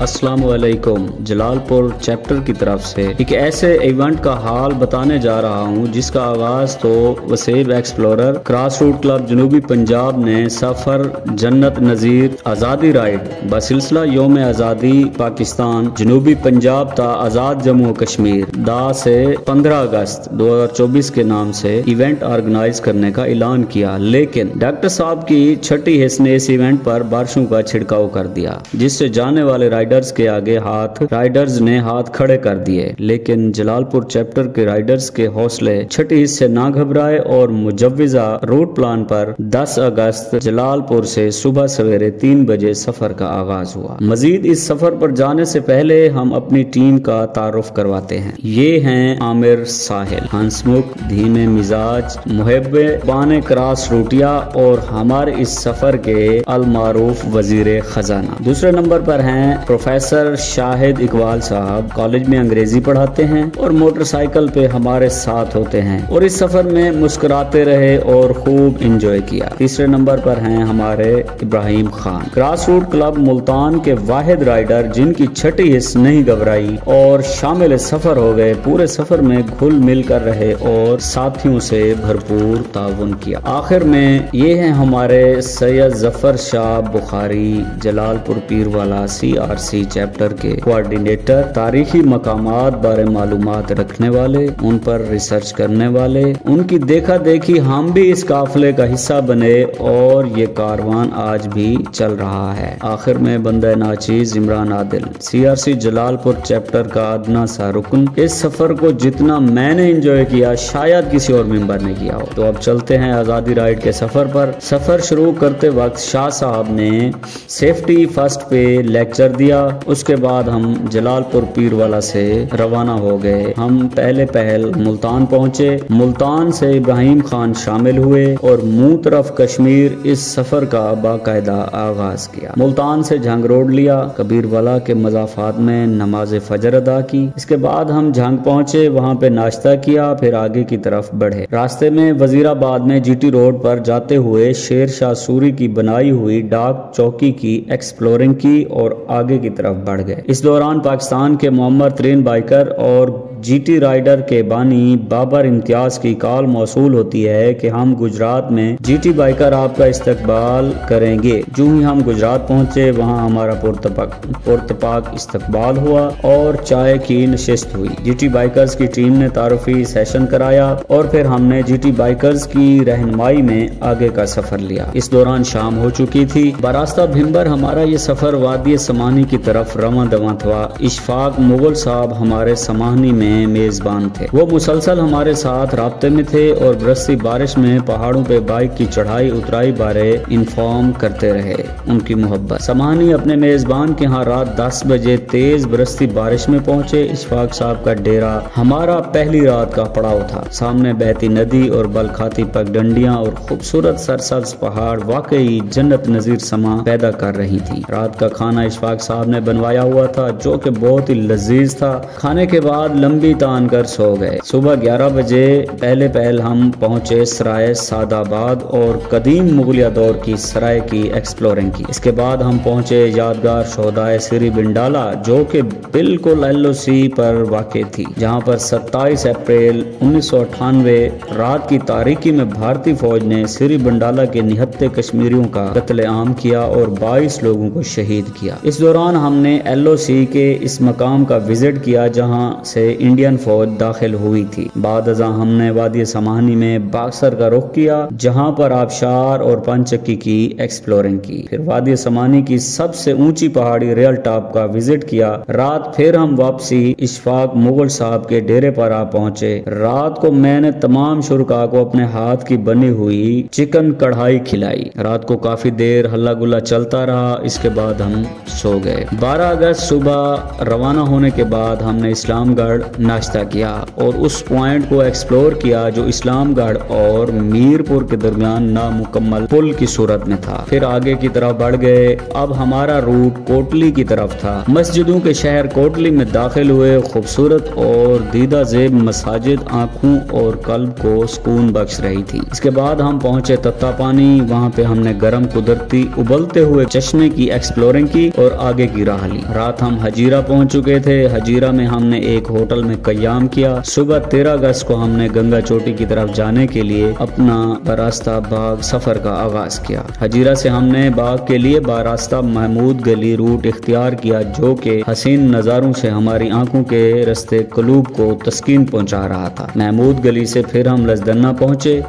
अस्सलाम वालेकुम। जलालपुर चैप्टर की तरफ से एक ऐसे इवेंट का हाल बताने जा रहा हूँ जिसका आगाज तो Waseb explorer cross route club जनूबी पंजाब ने सफर जन्नत नज़ीर आज़ादी राइड बसिलसिला योम आज़ादी पाकिस्तान जनूबी पंजाब ता आज़ाद जम्मू कश्मीर दा से 15 अगस्त 2024 के नाम से इवेंट ऑर्गेनाइज करने का ऐलान किया, लेकिन डॉक्टर साहब की छठी हिस्स ने इस इवेंट पर बारिशों का छिड़काव कर दिया, जिससे जाने वाले राइडर्स के आगे राइडर्स ने हाथ खड़े कर दिए। लेकिन जलालपुर चैप्टर के राइडर्स के हौसले छठी हिस्स से ना घबराए और मुजव्विजा रूट प्लान पर 10 अगस्त जलालपुर से सुबह सवेरे 3 बजे सफर का आगाज हुआ। मजीद इस सफर पर जाने से पहले हम अपनी टीम का तारुफ करवाते हैं। ये हैं आमिर साहिल, हंसमुख, धीमे मिजाज, मुहब्बे बाने क्रॉस रूटिया और हमारे इस सफर के अलमारूफ वजीर खजाना। दूसरे नंबर पर हैं प्रोफेसर शाहिद इकबाल साहब, कॉलेज में अंग्रेजी पढ़ाते हैं और मोटरसाइकिल पे हमारे साथ होते हैं और इस सफर में मुस्कुराते रहे और खूब एंजॉय किया। तीसरे नंबर पर हैं हमारे Ibrahim Khan, grass root club Multan के वाहिद राइडर जिनकी छठी हिस्स नहीं घबराई और शामिल सफर हो गए। पूरे सफर में घुल मिल कर रहे और साथियों से भरपूर ताउन किया। आखिर में ये हैं हमारे सैयद जफर शाह बुखारी, जलालपुर पीरवाला CRC चैप्टर के कोऑर्डिनेटर, तारीखी मकामात बारे मालूमात रखने वाले, उन पर रिसर्च करने वाले। उनकी देखा देखी हम भी इस काफिले का हिस्सा बने और ये कारवान आज भी चल रहा है। आखिर में बंदा नाचीज इमरान आदिल, CRC जलालपुर चैप्टर का अदना सा रुकन, इस सफर को जितना मैंने एंजॉय किया शायद किसी और मेंबर ने किया हो। तो अब चलते हैं आजादी राइड के सफर पर। सफर शुरू करते वक्त शाह साहब ने सेफ्टी फर्स्ट पे लेक्चर दिया। उसके बाद हम जलालपुर पीरवाला से रवाना हो गए। हम पहल मुल्तान पहुंचे। मुल्तान से इब्राहिम खान शामिल हुए और मुंह तरफ कश्मीर इस सफर का बाकायदा आगाज किया। मुल्तान से झंग रोड लिया, कबीरवाला के मजाफात में नमाज फजर अदा की। इसके बाद हम झंग पहुंचे, वहां पे नाश्ता किया, फिर आगे की तरफ बढ़े। रास्ते में वजीराबाद में GT रोड पर जाते हुए शेर शाह सूरी की बनाई हुई डाक चौकी की एक्सप्लोरिंग की और आगे की तरफ बढ़ गए। इस दौरान पाकिस्तान के मुअम्मर तरीन बाइकर और GT राइडर के बानी बाबर इम्तियाज की कॉल मौसूल होती है कि हम गुजरात में GT बाइकर आपका इस्तकबाल करेंगे। जो ही हम गुजरात पहुंचे वहां हमारा पुरतपाक इस्तकबाल हुआ और चाय की नशिस्त हुई। GT बाइकर्स की टीम ने तारुफी सेशन कराया और फिर हमने GT बाइकर्स की रहनुमाई में आगे का सफर लिया। इस दौरान शाम हो चुकी थी। बरास्ता भिम्बर हमारा ये सफर वादी समानी की तरफ रवां दवां था। इशफाक मुगल साहब हमारे समानी में मेजबान थे। वो मुसलसल हमारे साथ राब्ते में थे और बरसती बारिश में पहाड़ों पे बाइक की चढ़ाई उतराई बारे इन्फॉर्म करते रहे। उनकी मोहब्बत। समानी अपने मेजबान के यहाँ रात 10 बजे तेज बरसती बारिश में पहुंचे। इशफाक साहब का डेरा हमारा पहली रात का पड़ाव था। सामने बहती नदी और बलखाती पगडंडियां और खूबसूरत सरसब्ज पहाड़ वाकई जन्नत नजीर समा पैदा कर रही थी। रात का खाना इशफाक साहब ने बनवाया हुआ था जो कि बहुत ही लजीज था। खाने के बाद लंबी तान कर सो गए। सुबह 11 बजे पहल हम पहुंचे सराय सादाबाद और कदीम मुगलिया दौर की सराय की एक्सप्लोरिंग की। इसके बाद हम पहुंचे यादगार शोहदाए सिरी बिंडाला जो कि बिल्कुल LOC पर वाक़ थी, जहां पर 27 अप्रैल 1998 रात की तारीकी में भारतीय फौज ने सिरी बिंडाला के 79 कश्मीरियों का कत्लेआम किया और 22 लोगों को शहीद किया। इस दौरान हमने LOC के इस मकाम का विजिट किया जहां से इंडियन फौज दाखिल हुई थी। बाद अज़ां हमने वादी समानी में बाक्सर का रुख किया, जहां पर आबशार और पंचक्की की एक्सप्लोरिंग की। फिर वादी समानी की सबसे ऊंची पहाड़ी रियल टॉप का विजिट किया। रात फिर हम वापसी इशफाक मुगल साहब के डेरे पर आ पहुंचे। रात को मैंने तमाम शुरका को अपने हाथ की बनी हुई चिकन कढ़ाई खिलाई। रात को काफी देर हल्ला गुल्ला चलता रहा, इसके बाद हम सो गए। 12 अगस्त सुबह रवाना होने के बाद हमने इस्लामगढ़ नाश्ता किया और उस पॉइंट को एक्सप्लोर किया जो इस्लामगढ़ और मीरपुर के दरमियान नामुकम्मल पुल की सूरत में था। फिर आगे की तरफ बढ़ गए। अब हमारा रूट कोटली की तरफ था। मस्जिदों के शहर कोटली में दाखिल हुए। खूबसूरत और दीदा ज़ेब मसाजिद आंखों और कल्ब को सुकून बख्श रही थी। इसके बाद हम पहुंचे तत्ता पानी। वहाँ पे हमने गर्म कुदरती उबलते हुए चश्मे की एक्सप्लोरिंग की और आगे की राह ली। रात हम हजीरा पहुंच चुके थे। हजीरा में हमने एक होटल में कयाम किया। सुबह 13 अगस्त को हमने गंगा चोटी की तरफ जाने के लिए अपना बरास्ता बाग सफर का आगाज किया। हजीरा से हमने बाग के लिए बारास्ता महमूद गली रूट इख्तियार किया, जो कि हसीन नज़ारों से हमारी आंखों के रस्ते कलूब को तस्कीन पहुंचा रहा था। महमूद गली से फिर हम लजदन्ना पहुंचे,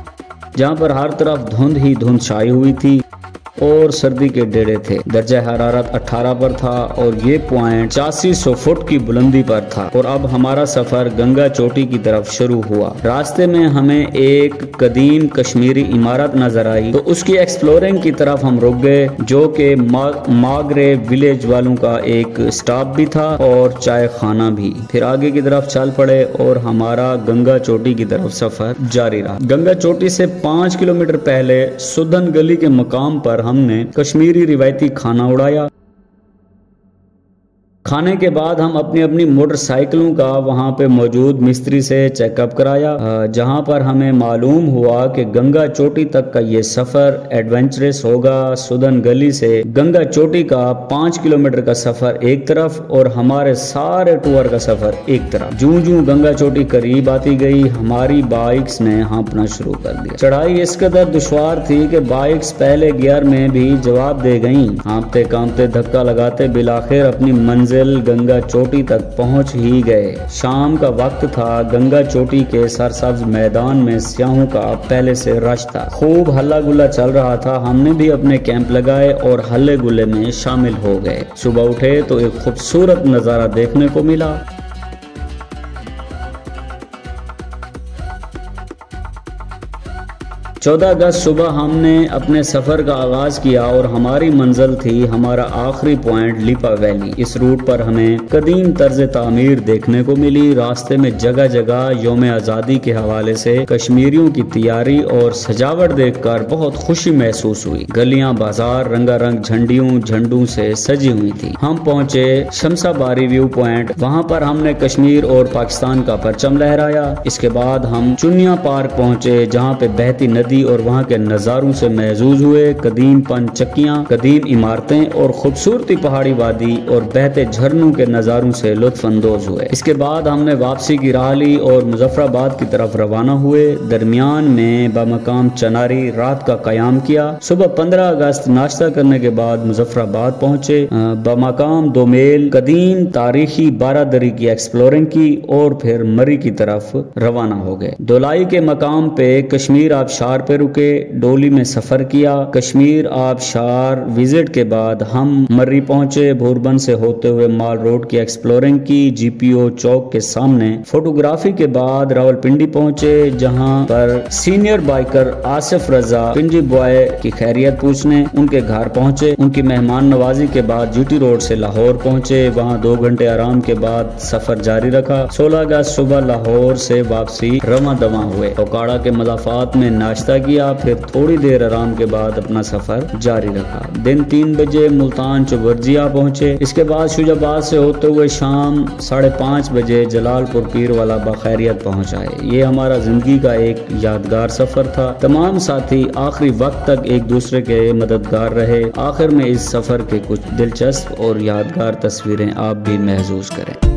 जहां पर हर तरफ धुंध ही धुंध छाई हुई थी और सर्दी के डेरे थे। दर्जा हरारत 18 पर था और ये पॉइंट 8500 फुट की बुलंदी पर था। और अब हमारा सफर गंगा चोटी की तरफ शुरू हुआ। रास्ते में हमें एक कदीम कश्मीरी इमारत नजर आई, तो उसकी एक्सप्लोरिंग की तरफ हम रुक गए, जो कि मागरे विलेज वालों का एक स्टॉप भी था और चाय खाना भी। फिर आगे की तरफ चल पड़े और हमारा गंगा चोटी की तरफ सफर जारी रहा। गंगा चोटी से 5 किलोमीटर पहले सुदन गली के मकाम पर हमने कश्मीरी रिवायती खाना उड़ाया। खाने के बाद हम अपनी अपनी मोटरसाइकिलों का वहां पे मौजूद मिस्त्री से चेकअप कराया, जहां पर हमें मालूम हुआ कि गंगा चोटी तक का ये सफर एडवेंचरस होगा। सुदन गली से गंगा चोटी का 5 किलोमीटर का सफर एक तरफ और हमारे सारे टूर का सफर एक तरफ। जूं जूं गंगा चोटी करीब आती गई, हमारी बाइक्स ने हाँपना शुरू कर दिया। चढ़ाई इस कदर दुश्वार थी कि बाइक्स पहले गियर में भी जवाब दे गईं। हाँपते कांपते धक्का लगाते बिलाखिर अपनी मंजिल गंगा चोटी तक पहुंच ही गए। शाम का वक्त था। गंगा चोटी के सरसब्ज मैदान में सियाहों का पहले से रश था। खूब हल्ला गुल्ला चल रहा था। हमने भी अपने कैंप लगाए और हल्ले गुल्ले में शामिल हो गए। सुबह उठे तो एक खूबसूरत नजारा देखने को मिला। 14 अगस्त सुबह हमने अपने सफर का आगाज किया और हमारी मंजिल थी हमारा आखिरी पॉइंट लिपा वैली। इस रूट पर हमें कदीम तर्ज तामीर देखने को मिली। रास्ते में जगह जगह यौम आज़ादी के हवाले से कश्मीरियों की तैयारी और सजावट देखकर बहुत खुशी महसूस हुई। गलियां बाजार रंगारंग झंडियों झंडों से सजी हुई थी। हम पहुंचे शमशाबारी व्यू पॉइंट। वहां पर हमने कश्मीर और पाकिस्तान का परचम लहराया। इसके बाद हम चुनिया पार्क पहुंचे, जहां पे बहती नदी और वहां के नजारों से महजूज हुए। कदीम पंचक्कियां, कदीम इमारतें और खूबसूरती पहाड़ी वादी और बहते झरनों के नजारों से लुत्फ अंदोज हुए। इसके बाद हमने वापसी की राह ली और मुजफ्फराबाद की तरफ रवाना हुए। दरमियान में बमकाम चनारी रात का कयाम किया। सुबह 15 अगस्त नाश्ता करने के बाद मुजफ्फराबाद पहुंचे। बमकाम दोमेल कदीम तारीखी बारादरी की एक्सप्लोरिंग की और फिर मरी की तरफ रवाना हो गए। दोलाई के मकाम पे कश्मीर आबशार पे रुके, डोली में सफर किया। कश्मीर आबशार विजिट के बाद हम मर्री पहुंचे। भोरबन से होते हुए माल रोड की एक्सप्लोरिंग की। जीपीओ चौक के सामने फोटोग्राफी के बाद रावलपिंडी पहुंचे, जहां पर सीनियर बाइकर आसिफ रजा पिंडी बॉय की खैरियत पूछने उनके घर पहुंचे। उनकी मेहमान नवाजी के बाद जीटी रोड से लाहौर पहुंचे। वहां 2 घंटे आराम के बाद सफर जारी रखा। 16 अगस्त सुबह लाहौर से वापसी रवा दवा हुए। ओकाड़ा के मदाफात में नाश्ता किया, फिर थोड़ी देर आराम के बाद अपना सफर जारी रखा। दिन 3 बजे मुल्तान चुबर्जिया पहुंचे। इसके बाद शुजाबाद से होते हुए शाम 5:30 बजे जलालपुर पीर वाला बखैरियत पहुंच आए। ये हमारा जिंदगी का एक यादगार सफर था। तमाम साथी आखिरी वक्त तक एक दूसरे के मददगार रहे। आखिर में इस सफर के कुछ दिलचस्प और यादगार तस्वीरें आप भी महसूस करें।